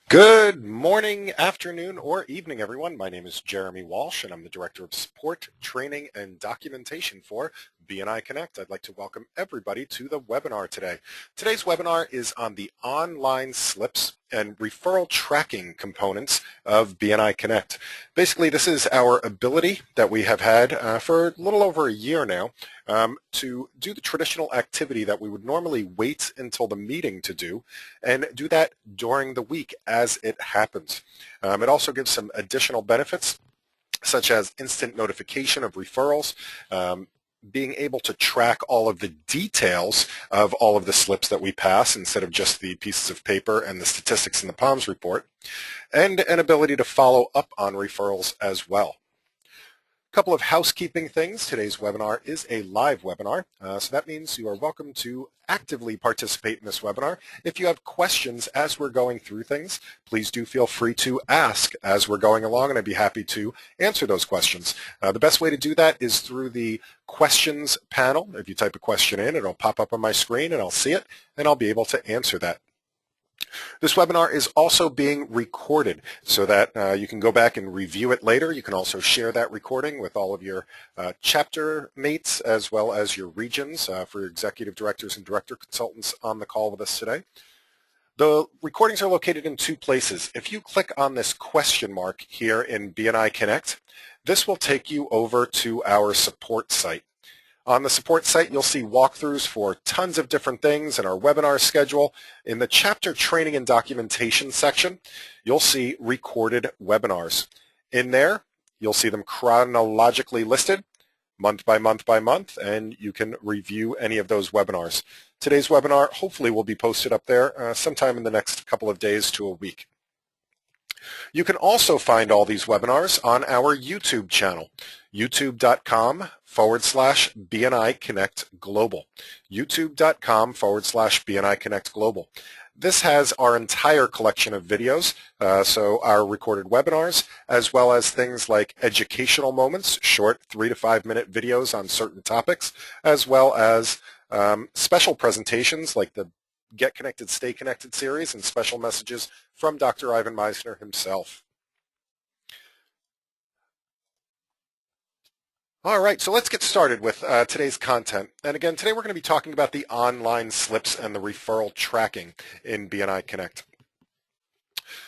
Good morning, afternoon, or evening, everyone. My name is Jeremy Walsh, and I'm the Director of Support, Training, and Documentation for BNI Connect. I'd like to welcome everybody to the webinar today. Today's webinar is on the online slips and referral tracking components of BNI Connect. Basically, this is our ability that we have had for a little over a year now to do the traditional activity that we would normally wait until the meeting to do, and do that during the week as it happens. It also gives some additional benefits, such as instant notification of referrals, being able to track all of the details of all of the slips that we pass instead of just the pieces of paper and the statistics in the POMS report, and an ability to follow up on referrals as well. A couple of housekeeping things. Today's webinar is a live webinar, so that means you are welcome to actively participate in this webinar. If you have questions as we're going through things, please do feel free to ask as we're going along, and I'd be happy to answer those questions. The best way to do that is through the questions panel. If you type a question in, it'll pop up on my screen, and I'll see it, and I'll be able to answer that. This webinar is also being recorded so that you can go back and review it later. You can also share that recording with all of your chapter mates as well as your regions for your executive directors and director consultants on the call with us today. The recordings are located in two places. If you click on this question mark here in BNI Connect, this will take you over to our support site. On the support site, you'll see walkthroughs for tons of different things in our webinar schedule. In the chapter training and documentation section, you'll see recorded webinars. In there, you'll see them chronologically listed, month by month by month, and you can review any of those webinars. Today's webinar hopefully will be posted up there sometime in the next couple of days to a week. You can also find all these webinars on our YouTube channel, youtube.com/BNI Connect Global. youtube.com/BNI Connect Global. This has our entire collection of videos, so our recorded webinars, as well as things like educational moments, short 3 to 5 minute videos on certain topics, as well as special presentations like the Get Connected, Stay Connected series and special messages from Dr. Ivan Meisner himself. All right, so let's get started with today's content. And again, today we're going to be talking about the online slips and the referral tracking in BNI Connect.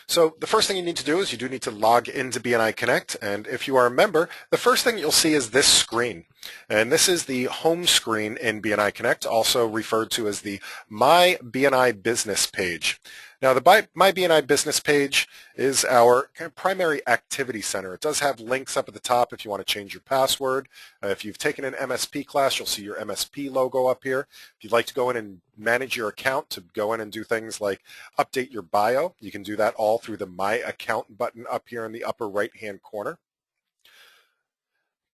So the first thing you need to do is you do need to log into BNI Connect, and if you are a member, the first thing you'll see is this screen. And this is the home screen in BNI Connect, also referred to as the My BNI Business page. Now, the My BNI Business page is our kind of primary activity center. It does have links up at the top if you want to change your password. If you've taken an MSP class, you'll see your MSP logo up here. If you'd like to go in and manage your account, to go in and do things like update your bio, you can do that all through the My Account button up here in the upper right-hand corner.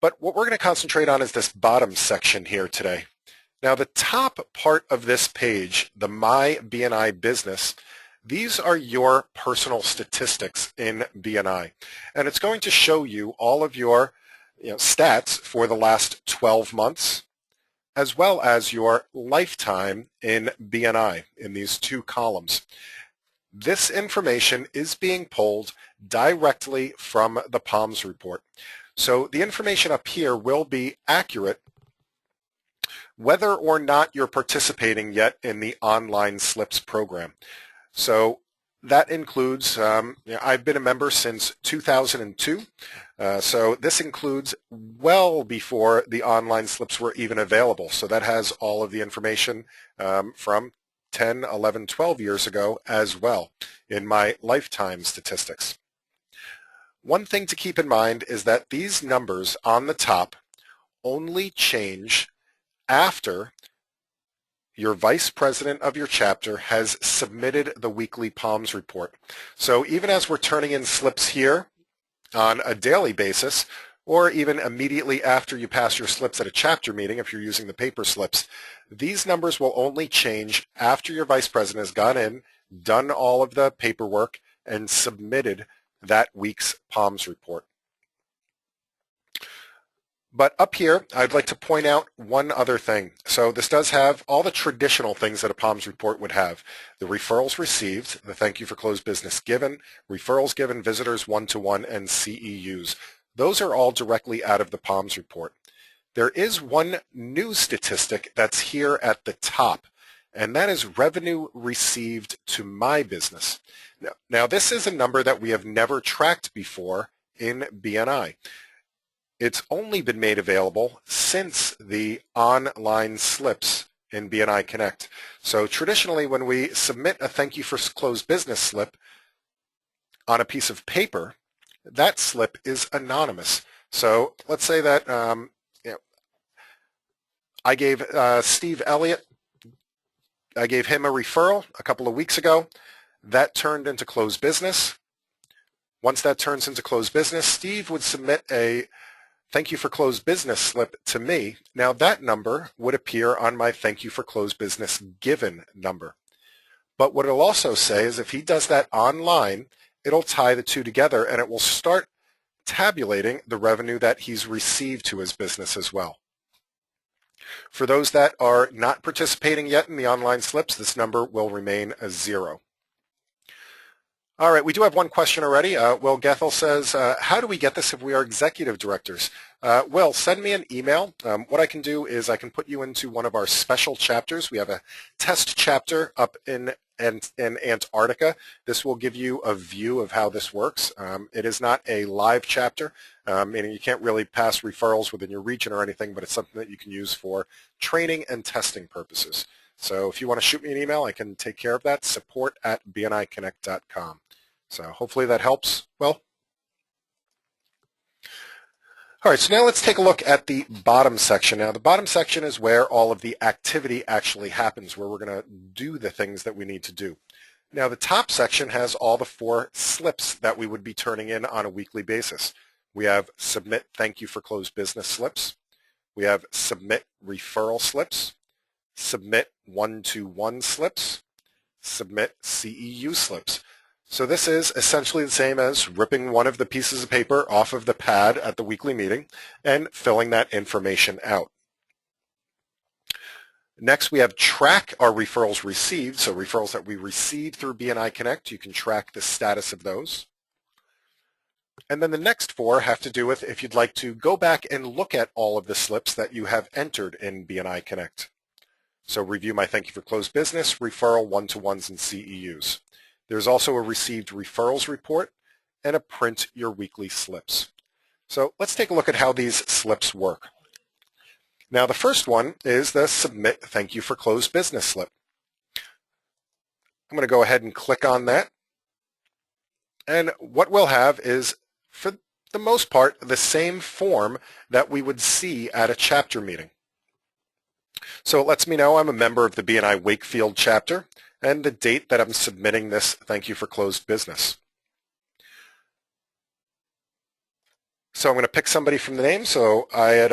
But what we're going to concentrate on is this bottom section here today. Now, the top part of this page, the My BNI Business, these are your personal statistics in BNI, and it's going to show you all of your stats for the last 12 months, as well as your lifetime in BNI in these two columns. This information is being pulled directly from the POMS report. So the information up here will be accurate whether or not you're participating yet in the online slips program. So that includes, I've been a member since 2002, so this includes well before the online slips were even available. So that has all of the information from 10, 11, 12 years ago as well in my lifetime statistics. One thing to keep in mind is that these numbers on the top only change after your vice president of your chapter has submitted the weekly POMS report. So even as we're turning in slips here on a daily basis, or even immediately after you pass your slips at a chapter meeting, if you're using the paper slips, these numbers will only change after your vice president has gone in, done all of the paperwork, and submitted that week's POMS report. But up here, I'd like to point out one other thing. So this does have all the traditional things that a POMS report would have. The referrals received, the thank you for closed business given, referrals given, visitors one-to-one, and CEUs. Those are all directly out of the POMS report. There is one new statistic that's here at the top, and that is revenue received to my business. Now this is a number that we have never tracked before in BNI. It's only been made available since the online slips in BNI Connect. So traditionally, when we submit a thank you for closed business slip on a piece of paper, that slip is anonymous. So let's say that I gave Steve Elliott, I gave him a referral a couple of weeks ago. That turned into closed business. Once that turns into closed business, Steve would submit a thank you for closed business slip to me. Now that number would appear on my thank you for closed business given number. But what it'll also say is if he does that online, it'll tie the two together and it will start tabulating the revenue that he's received to his business as well. For those that are not participating yet in the online slips, this number will remain a 0. All right, we do have one question already. Will Gethel says, how do we get this if we are executive directors? Will, send me an email. What I can do is I can put you into one of our special chapters. We have a test chapter up in Antarctica. This will give you a view of how this works. It is not a live chapter, meaning you can't really pass referrals within your region or anything, but it's something that you can use for training and testing purposes. So if you want to shoot me an email, I can take care of that, support@bniconnect.com. So hopefully that helps. Well, all right, so now let's take a look at the bottom section. Now the bottom section is where all of the activity actually happens, where we're going to do the things that we need to do. Now the top section has all the 4 slips that we would be turning in on a weekly basis. We have submit thank you for closed business slips. We have submit referral slips, submit one-to-one slips, submit CEU slips. So this is essentially the same as ripping one of the pieces of paper off of the pad at the weekly meeting and filling that information out. Next, we have track our referrals received. So referrals that we received through BNI Connect, you can track the status of those. And then the next 4 have to do with if you'd like to go back and look at all of the slips that you have entered in BNI Connect. So review my thank you for closed business, referral, one-to-ones, and CEUs. There's also a received referrals report and a print your weekly slips. So let's take a look at how these slips work. Now the first one is the submit thank you for closed business slip. I'm going to go ahead and click on that. And what we'll have is, for the most part, the same form that we would see at a chapter meeting. So it lets me know I'm a member of the BNI Wakefield chapter and the date that I'm submitting this thank you for closed business. So I'm going to pick somebody from the name. So I had,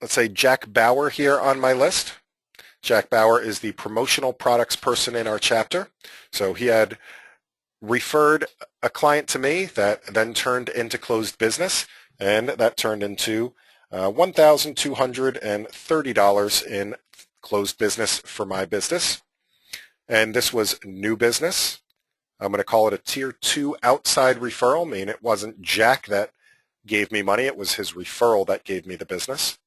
let's say, Jack Bauer here on my list. Jack Bauer is the promotional products person in our chapter. So he had referred a client to me that then turned into closed business, and that turned into $1,230 in closed business for my business. And this was new business. I'm going to call it a tier 2 outside referral, meaning it wasn't Jack that gave me money, it was his referral that gave me the business.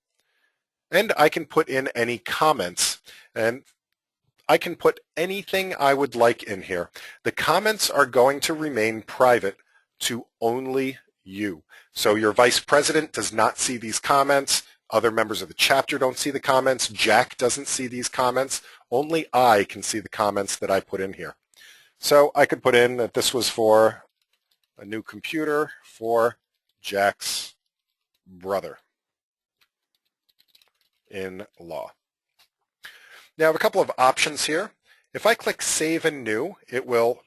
And I can put in any comments, and I can put anything I would like in here. The comments are going to remain private to only you. So your vice president does not see these comments. Other members of the chapter don't see the comments. Jack doesn't see these comments. Only I can see the comments that I put in here. So I could put in that this was for a new computer for Jack's brother-in-law. Now I have a couple of options here. If I click Save and New, it will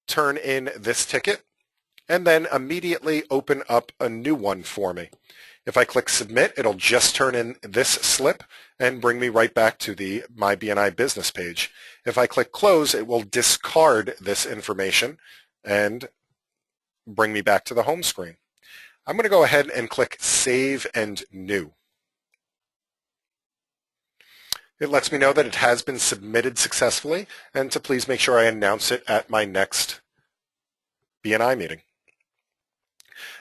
turn in this ticket and then immediately open up a new one for me. If I click Submit, it'll just turn in this slip and bring me right back to the My BNI Business page. If I click Close, it will discard this information and bring me back to the home screen. I'm going to go ahead and click Save and New. It lets me know that it has been submitted successfully and to please make sure I announce it at my next BNI meeting.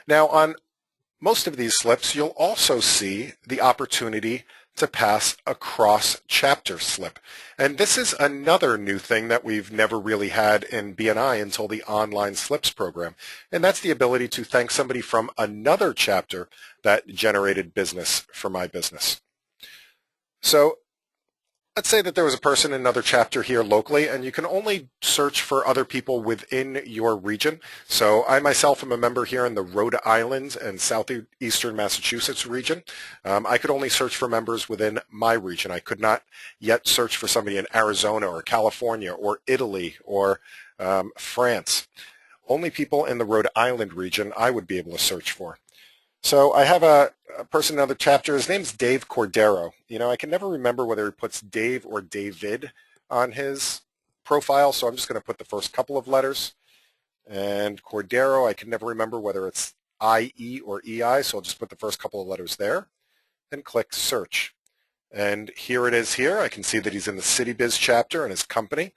Now, on most of these slips, you'll also see the opportunity to pass a cross-chapter slip. And this is another new thing that we've never really had in BNI until the online slips program. And that's the ability to thank somebody from another chapter that generated business for my business. So let's say that there was a person in another chapter here locally, and you can only search for other people within your region. So I myself am a member here in the Rhode Island and southeastern Massachusetts region. I could only search for members within my region. I could not yet search for somebody in Arizona or California or Italy or France. Only people in the Rhode Island region I would be able to search for. So I have a person in another chapter. His name's Dave Cordero. You know, I can never remember whether he puts Dave or David on his profile, so I'm just going to put the first couple of letters. And Cordero, I can never remember whether it's I-E or E-I, so I'll just put the first couple of letters there and click Search. And here it is here. I can see that he's in the CityBiz chapter and his company.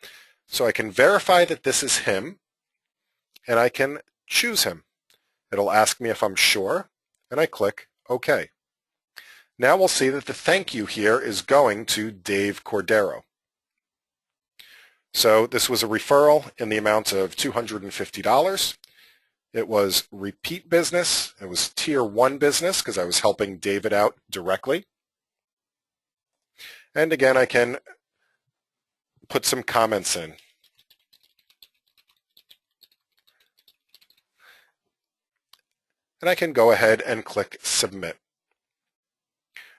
So I can verify that this is him, and I can choose him. It'll ask me if I'm sure, and I click OK. Now we'll see that the thank you here is going to Dave Cordero. So this was a referral in the amount of $250. It was repeat business. It was tier 1 business because I was helping David out directly. And again, I can put some comments in. And I can go ahead and click Submit.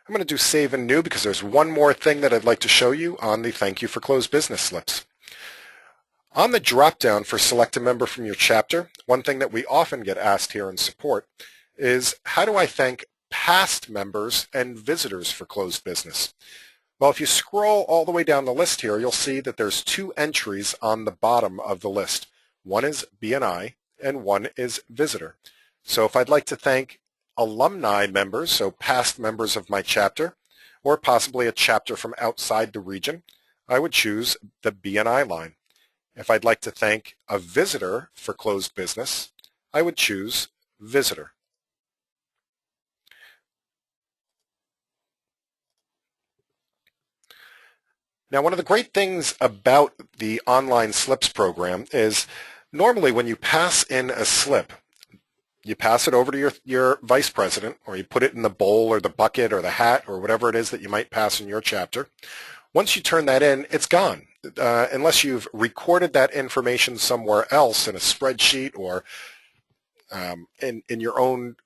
I'm going to do Save and New because there's one more thing that I'd like to show you on the Thank You for Closed Business slips. On the drop-down for Select a Member from your chapter, one thing that we often get asked here in support is, how do I thank past members and visitors for closed business? Well, if you scroll all the way down the list here, you'll see that there's 2 entries on the bottom of the list. One is BNI and one is visitor. So if I'd like to thank alumni members, so past members of my chapter, or possibly a chapter from outside the region, I would choose the BNI line. If I'd like to thank a visitor for closed business, I would choose visitor. Now, one of the great things about the online slips program is normally when you pass in a slip, you pass it over to your vice president, or you put it in the bowl or the bucket or the hat or whatever it is that you might pass in your chapter. Once you turn that in, it's gone. Unless you've recorded that information somewhere else in a spreadsheet or in your own,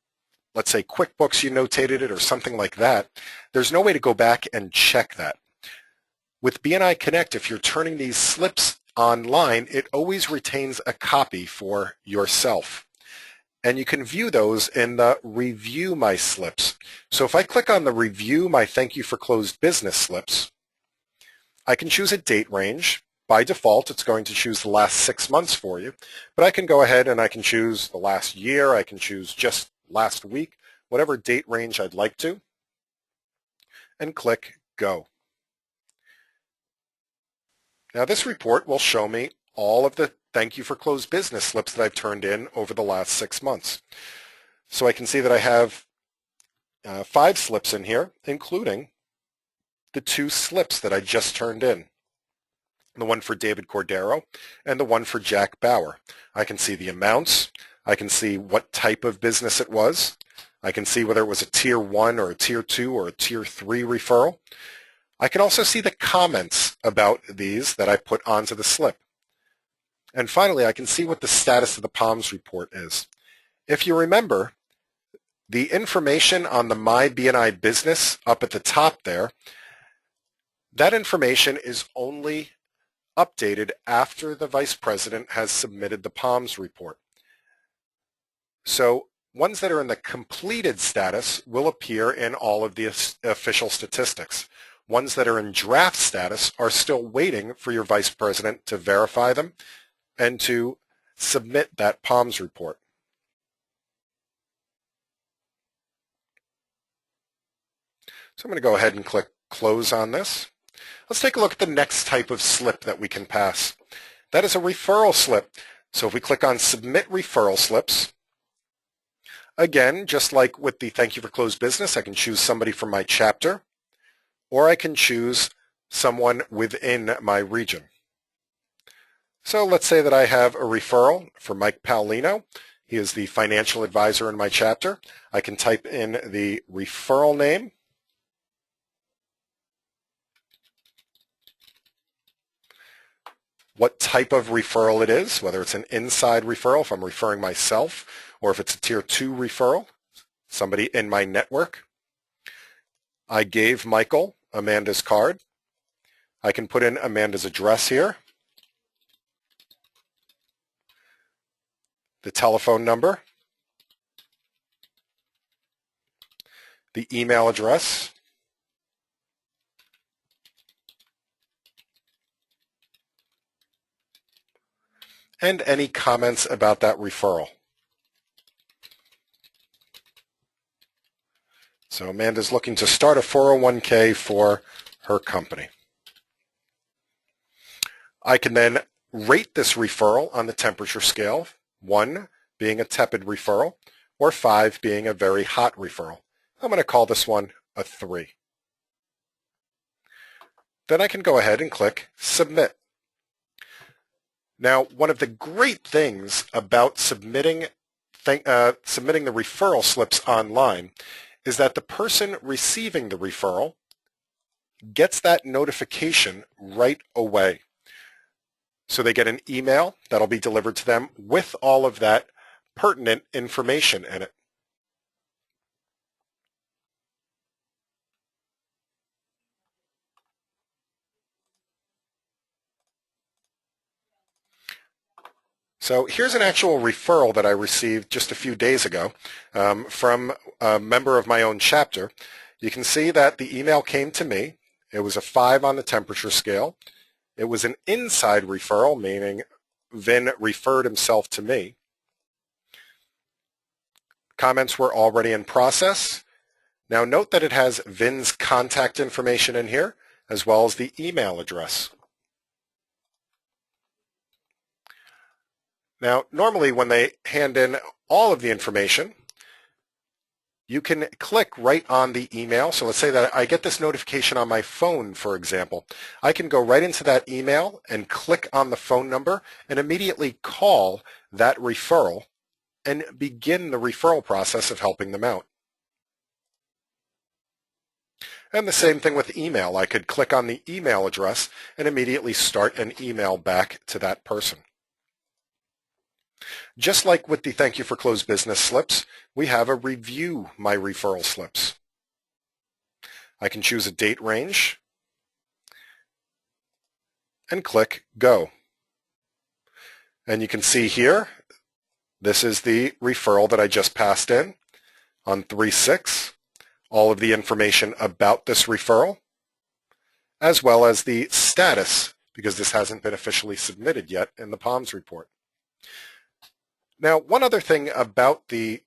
let's say, QuickBooks, you notated it or something like that, there's no way to go back and check that. With BNI Connect, if you're turning these slips online, it always retains a copy for yourself. And you can view those in the Review My Slips. So if I click on the Review My Thank You for Closed Business slips, I can choose a date range. By default, it's going to choose the last 6 months for you. But I can go ahead and I can choose the last year. I can choose just last week, whatever date range I'd like to, and click Go. Now this report will show me all of the Thank You for Closed Business slips that I've turned in over the last 6 months. So I can see that I have 5 slips in here, including the 2 slips that I just turned in. The one for David Cordero and the one for Jack Bauer. I can see the amounts. I can see what type of business it was. I can see whether it was a tier 1 or a tier 2 or a tier 3 referral. I can also see the comments about these that I put onto the slip. And finally, I can see what the status of the POMS report is. If you remember, the information on the My BNI Business up at the top there, that information is only updated after the vice president has submitted the POMS report. So ones that are in the completed status will appear in all of the official statistics. Ones that are in draft status are still waiting for your vice president to verify them and to submit that POMS report. So I'm going to go ahead and click close on this. Let's take a look at the next type of slip that we can pass. That is a referral slip. So if we click on submit referral slips, again, just like with the thank you for closed business, I can choose somebody from my chapter, or I can choose someone within my region. So let's say that I have a referral for Mike Paolino. He is the financial advisor in my chapter. I can type in the referral name, what type of referral it is, whether it's an inside referral, if I'm referring myself, or if it's a tier 2 referral, somebody in my network. I gave Michael Amanda's card. I can put in Amanda's address here, the telephone number, the email address, and any comments about that referral. So Amanda's looking to start a 401k for her company. I can then rate this referral on the temperature scale, 1 being a tepid referral, or 5 being a very hot referral. I'm going to call this one a 3. Then I can go ahead and click Submit. Now, one of the great things about submitting the referral slips online is that the person receiving the referral gets that notification right away. So they get an email that'll be delivered to them with all of that pertinent information in it. So here's an actual referral that I received just a few days ago from a member of my own chapter. You can see that the email came to me. It was a 5 on the temperature scale. It was an inside referral, meaning Vin referred himself to me. Comments were already in process. Now note that it has Vin's contact information in here, as well as the email address. Now, normally when they hand in all of the information, you can click right on the email. So let's say that I get this notification on my phone, for example. I can go right into that email and click on the phone number and immediately call that referral and begin the referral process of helping them out. And the same thing with email. I could click on the email address and immediately start an email back to that person. Just like with the Thank You for Closed Business slips, we have a Review My Referral slips. I can choose a date range and click Go. And you can see here, this is the referral that I just passed in on 3/6, all of the information about this referral, as well as the status, because this hasn't been officially submitted yet in the POMS report. Now, one other thing about the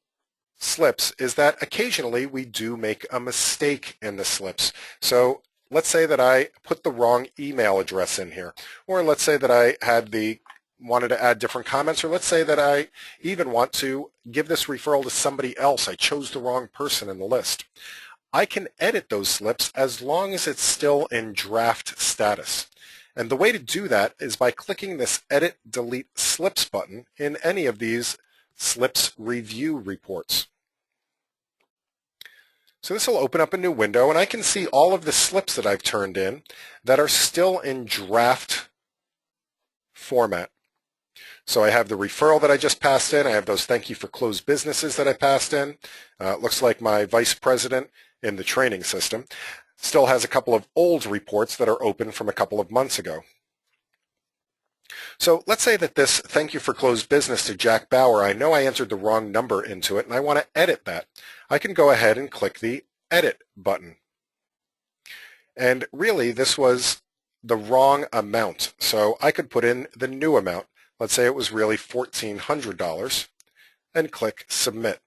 slips is that occasionally we do make a mistake in the slips. So let's say that I put the wrong email address in here, or let's say that I wanted to add different comments, or let's say that I even want to give this referral to somebody else. I chose the wrong person in the list. I can edit those slips as long as it's still in draft status. And the way to do that is by clicking this Edit Delete Slips button in any of these slips review reports. So this will open up a new window, and I can see all of the slips that I've turned in that are still in draft format. So I have the referral that I just passed in. I have those Thank You for Closed Businesses that I passed in. It looks like my vice president in the training system still has a couple of old reports that are open from a couple of months ago. So let's say that this Thank You for Closed Business to Jack Bauer, I know I entered the wrong number into it and I want to edit that. I can go ahead and click the Edit button. And really this was the wrong amount. So I could put in the new amount. Let's say it was really $1,400 and click Submit.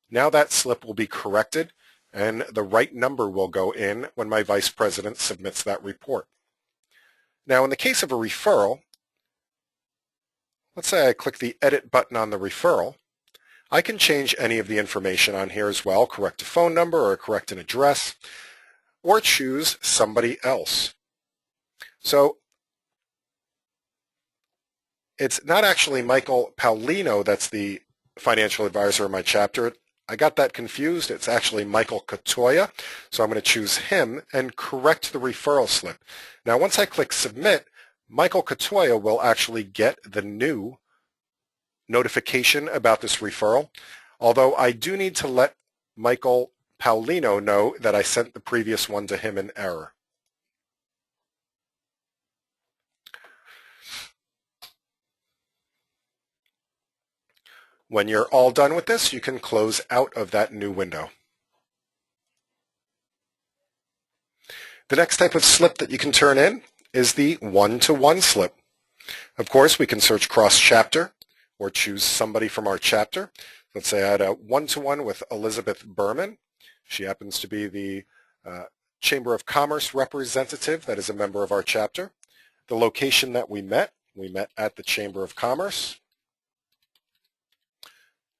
Now that slip will be corrected and the right number will go in when my vice president submits that report. Now, in the case of a referral, let's say I click the edit button on the referral. I can change any of the information on here as well, correct a phone number or correct an address, or choose somebody else. So it's not actually Michael Paulino that's the financial advisor in my chapter. I got that confused. It's actually Michael Katoya. So I'm going to choose him and correct the referral slip. Now, once I click submit, Michael Katoya will actually get the new notification about this referral, although I do need to let Michael Paulino know that I sent the previous one to him in error. When you're all done with this, you can close out of that new window. The next type of slip that you can turn in is the one-to-one slip. Of course, we can search cross-chapter or choose somebody from our chapter. Let's say I had a one-to-one with Elizabeth Berman. She happens to be the Chamber of Commerce representative that is a member of our chapter. The location that we met at the Chamber of Commerce.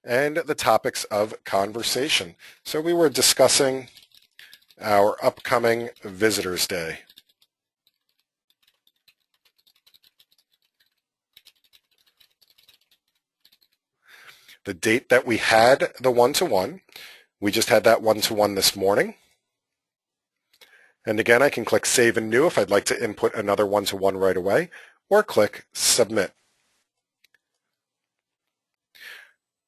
And the topics of conversation. So we were discussing our upcoming Visitors Day. The date that we had the one-to-one, we just had that one-to-one this morning. And again, I can click Save and New if I'd like to input another one-to-one right away, or click Submit.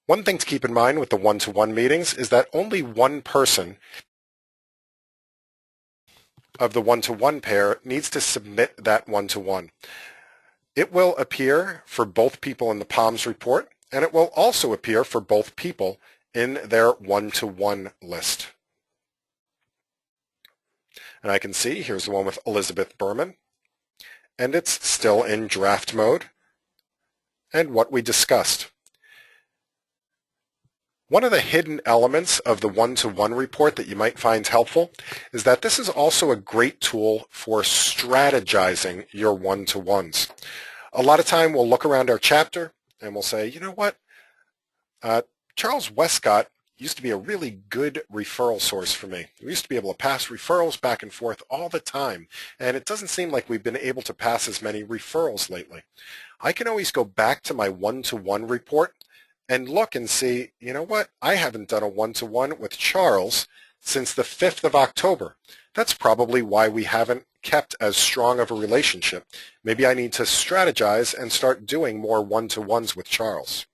One thing to keep in mind with the one-to-one meetings is that only one person of the one-to-one pair needs to submit that one-to-one. It will appear for both people in the POMS report, and it will also appear for both people in their one-to-one list. And I can see here's the one with Elizabeth Berman, and it's still in draft mode, and what we discussed. One of the hidden elements of the one-to-one report that you might find helpful is that this is also a great tool for strategizing your one-to-ones. A lot of time we'll look around our chapter and we'll say, you know what, Charles Westcott used to be a really good referral source for me. We used to be able to pass referrals back and forth all the time, and it doesn't seem like we've been able to pass as many referrals lately. I can always go back to my one-to-one report and look and see, you know what, I haven't done a one-to-one with Charles since the 5th of October. That's probably why we haven't kept as strong of a relationship. Maybe I need to strategize and start doing more one-to-ones with Charles.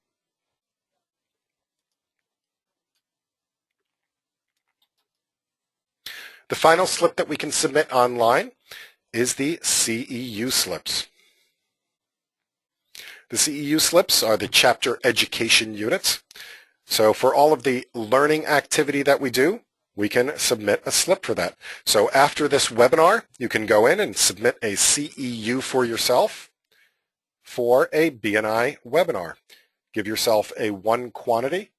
The final slip that we can submit online is the CEU slips. The CEU slips are the chapter education units. So for all of the learning activity that we do, we can submit a slip for that. So after this webinar, you can go in and submit a CEU for yourself for a BNI webinar. Give yourself a one quantity.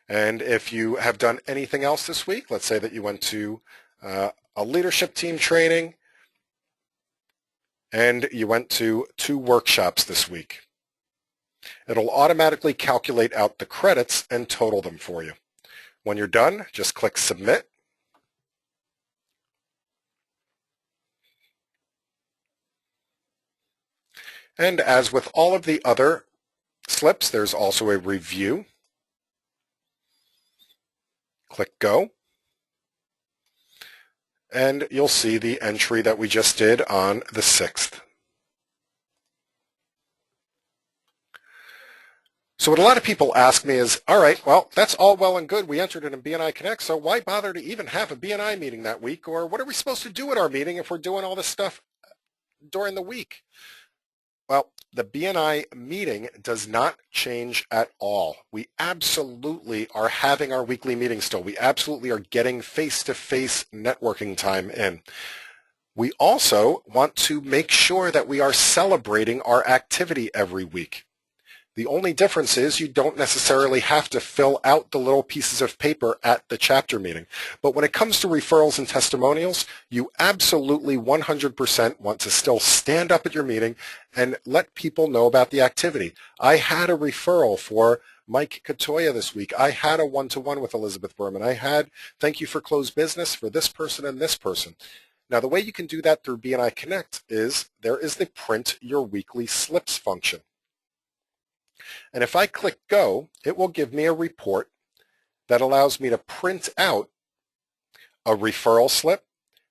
And if you have done anything else this week, let's say that you went to a leadership team training, and you went to 2 workshops this week. It'll automatically calculate out the credits and total them for you. When you're done, just click Submit. And as with all of the other slips, there's also a review. Click Go. And you'll see the entry that we just did on the 6th. So what a lot of people ask me is, all right, well, that's all well and good. We entered it in BNI Connect, so why bother to even have a BNI meeting that week? Or what are we supposed to do at our meeting if we're doing all this stuff during the week? Well, the BNI meeting does not change at all. We absolutely are having our weekly meeting still. We absolutely are getting face-to-face networking time in. We also want to make sure that we are celebrating our activity every week. The only difference is you don't necessarily have to fill out the little pieces of paper at the chapter meeting. But when it comes to referrals and testimonials, you absolutely 100% want to still stand up at your meeting and let people know about the activity. I had a referral for Mike Katoya this week. I had a one-to-one with Elizabeth Berman. I had thank you for closed business for this person and this person. Now, the way you can do that through BNI Connect is there is the print your weekly slips function. And if I click go, it will give me a report that allows me to print out a referral slip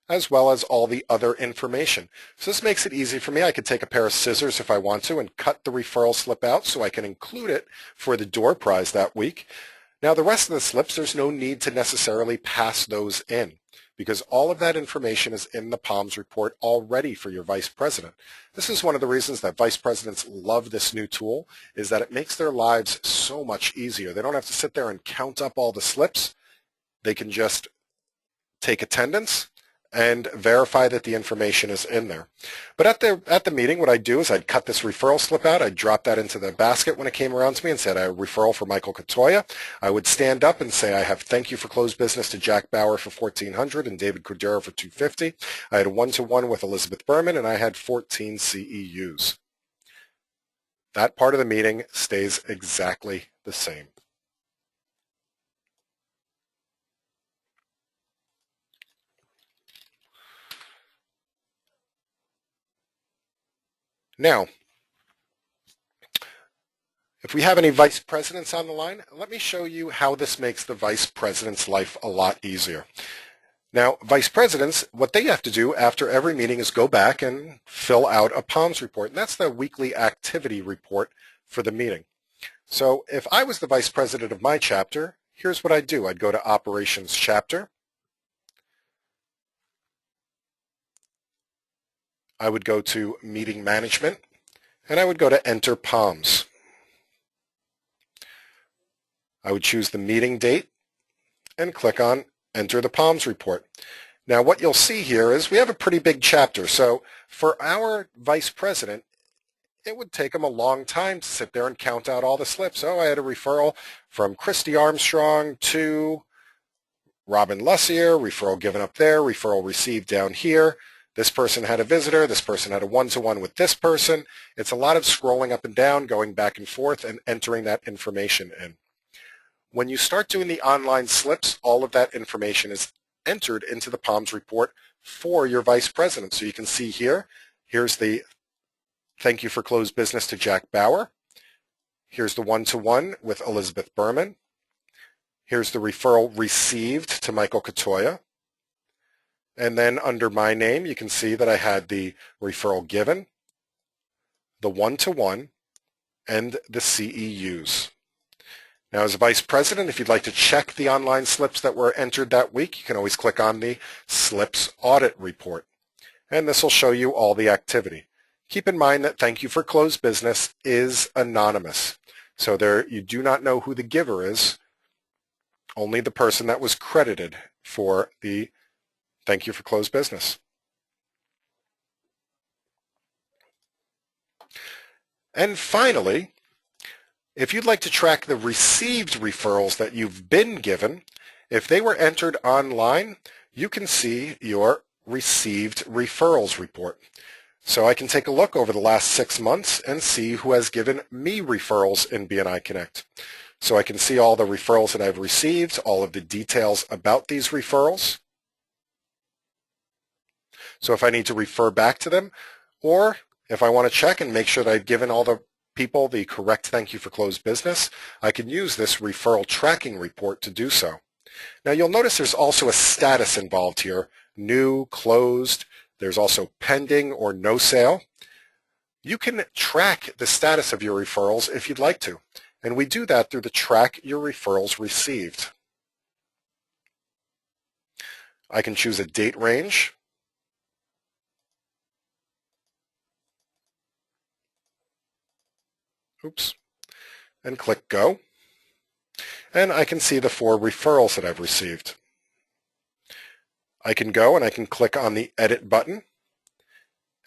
as well as all the other information. So this makes it easy for me. I could take a pair of scissors if I want to and cut the referral slip out so I can include it for the door prize that week. Now, the rest of the slips, there's no need to necessarily pass those in because all of that information is in the PALMS report already for your vice president. This is one of the reasons that vice presidents love this new tool, is that it makes their lives so much easier. They don't have to sit there and count up all the slips. They can just take attendance and verify that the information is in there. But at the meeting, what I'd do is I'd cut this referral slip out. I'd drop that into the basket when it came around to me and said, I have a referral for Michael Katoya. I would stand up and say, I have thank you for closed business to Jack Bauer for $1,400 and David Cordero for $250. I had a one-to-one with Elizabeth Berman, and I had 14 CEUs. That part of the meeting stays exactly the same. Now, if we have any vice presidents on the line, let me show you how this makes the vice president's life a lot easier. Now, vice presidents, what they have to do after every meeting is go back and fill out a PALMS report, and that's the weekly activity report for the meeting. So if I was the vice president of my chapter, here's what I'd do. I'd go to Operations Chapter. I would go to Meeting Management, and I would go to Enter PALMS. I would choose the meeting date and click on Enter the PALMS report. Now what you'll see here is we have a pretty big chapter. So for our vice president, it would take him a long time to sit there and count out all the slips. Oh, I had a referral from Christy Armstrong to Robin Lussier, referral given up there, referral received down here. This person had a visitor. This person had a one-to-one with this person. It's a lot of scrolling up and down, going back and forth, and entering that information in. When you start doing the online slips, all of that information is entered into the PALMS report for your vice president. So you can see here, here's the thank you for closed business to Jack Bauer. Here's the one-to-one with Elizabeth Berman. Here's the referral received to Michael Katoya. And then under my name, you can see that I had the referral given, the one-to-one, and the CEUs. Now, as a vice president, if you'd like to check the online slips that were entered that week, you can always click on the Slips Audit Report. And this will show you all the activity. Keep in mind that thank you for closed business is anonymous. So there, you do not know who the giver is, only the person that was credited for the thank you for closed business. And finally, if you'd like to track the received referrals that you've been given, if they were entered online, you can see your received referrals report. So I can take a look over the last 6 months and see who has given me referrals in BNI Connect. So I can see all the referrals that I've received, all of the details about these referrals. So if I need to refer back to them, or if I want to check and make sure that I've given all the people the correct thank you for closed business, I can use this referral tracking report to do so. Now you'll notice there's also a status involved here, new, closed. There's also pending or no sale. You can track the status of your referrals if you'd like to, and we do that through the Track Your Referrals Received. I can choose a date range. And click Go. And I can see the 4 referrals that I've received. I can go and I can click on the Edit button,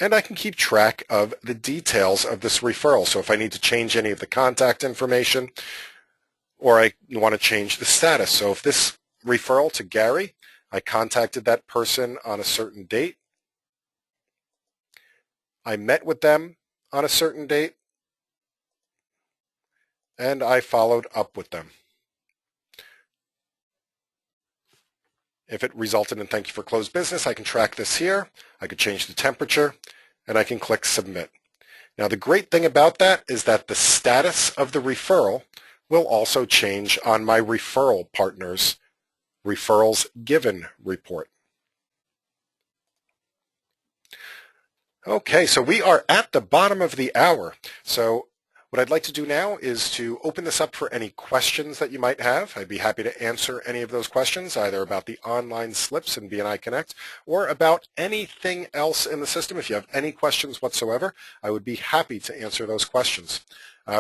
And I can keep track of the details of this referral. So if I need to change any of the contact information, or I want to change the status. So if this referral to Gary, I contacted that person on a certain date, I met with them on a certain date, and I followed up with them. If it resulted in thank you for closed business, I can track this here. I could change the temperature, and I can click submit. Now, the great thing about that is that the status of the referral will also change on my referral partner's referrals given report. Okay, so we are at the bottom of the hour. So what I'd like to do now is to open this up for any questions that you might have. I'd be happy to answer any of those questions, either about the online slips in BNI Connect or about anything else in the system. If you have any questions whatsoever, I would be happy to answer those questions.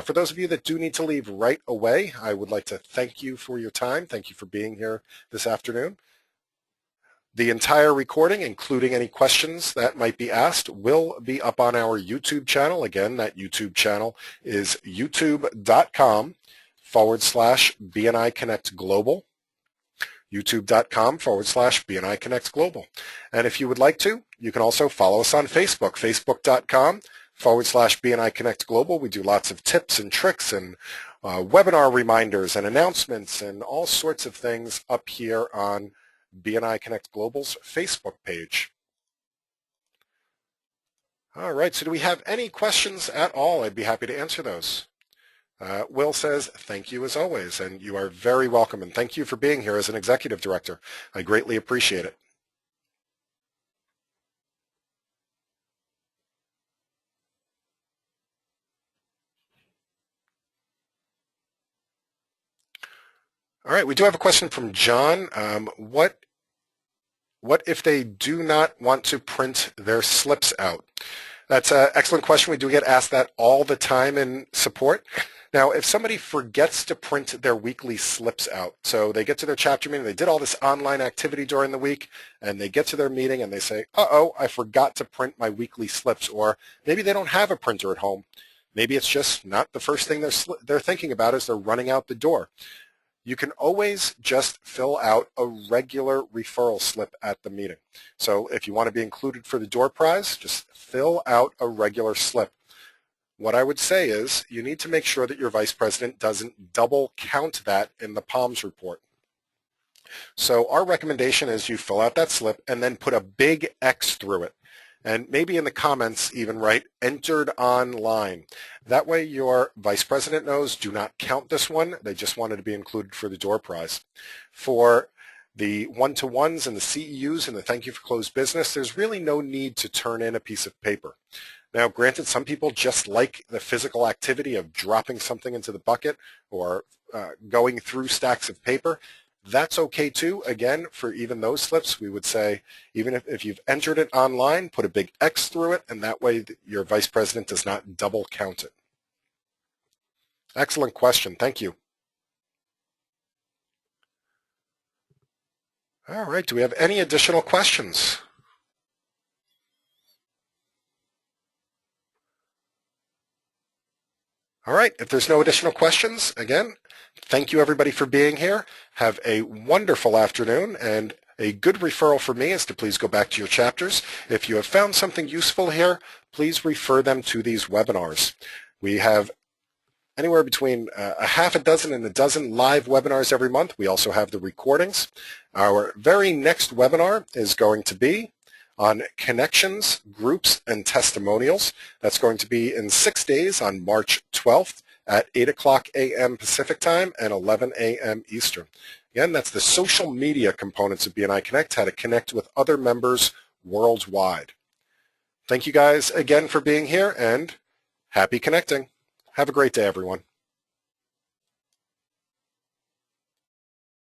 For those of you that do need to leave right away, I would like to thank you for your time. Thank you for being here this afternoon. The entire recording, including any questions that might be asked, will be up on our YouTube channel. Again, that YouTube channel is youtube.com/BNI Connect Global. youtube.com/BNI Connect Global. And if you would like to, you can also follow us on Facebook, facebook.com/BNI Connect Global. We do lots of tips and tricks and webinar reminders and announcements and all sorts of things up here on BNI Connect Global's Facebook page. All right, so do we have any questions at all? I'd be happy to answer those. Will says, thank you as always, and you are very welcome, and thank you for being here as an executive director. I greatly appreciate it. All right, we do have a question from John. What if they do not want to print their slips out? That's an excellent question. We do get asked that all the time in support. Now, if somebody forgets to print their weekly slips out, so they get to their chapter meeting, they did all this online activity during the week, and they get to their meeting and they say, uh-oh, I forgot to print my weekly slips, or maybe they don't have a printer at home. Maybe it's just not the first thing they're thinking about as they're running out the door. You can always just fill out a regular referral slip at the meeting. So if you want to be included for the door prize, just fill out a regular slip. What I would say is you need to make sure that your vice president doesn't double count that in the POMS report. So our recommendation is you fill out that slip and then put a big X through it. And maybe in the comments even write entered online. That way your vice president knows, do not count this one. They just wanted to be included for the door prize. For the one-to-ones and the CEUs and the thank you for closed business, there's really no need to turn in a piece of paper. Now, granted, some people just like the physical activity of dropping something into the bucket or going through stacks of paper. That's okay too. Again, for even those slips, we would say, even if you've entered it online, put a big X through it, and that way your vice president does not double count it. Excellent question. Thank you. All right. Do we have any additional questions? All right. If there's no additional questions, again, thank you everybody for being here. Have a wonderful afternoon, and a good referral for me is to please go back to your chapters. If you have found something useful here, please refer them to these webinars. We have anywhere between a half a dozen and a dozen live webinars every month. We also have the recordings. Our very next webinar is going to be on connections, groups, and testimonials. That's going to be in 6 days on March 12th at 8 o'clock a.m. Pacific time and 11 a.m. Eastern. Again, that's the social media components of BNI Connect, how to connect with other members worldwide. Thank you guys again for being here, and happy connecting. Have a great day, everyone.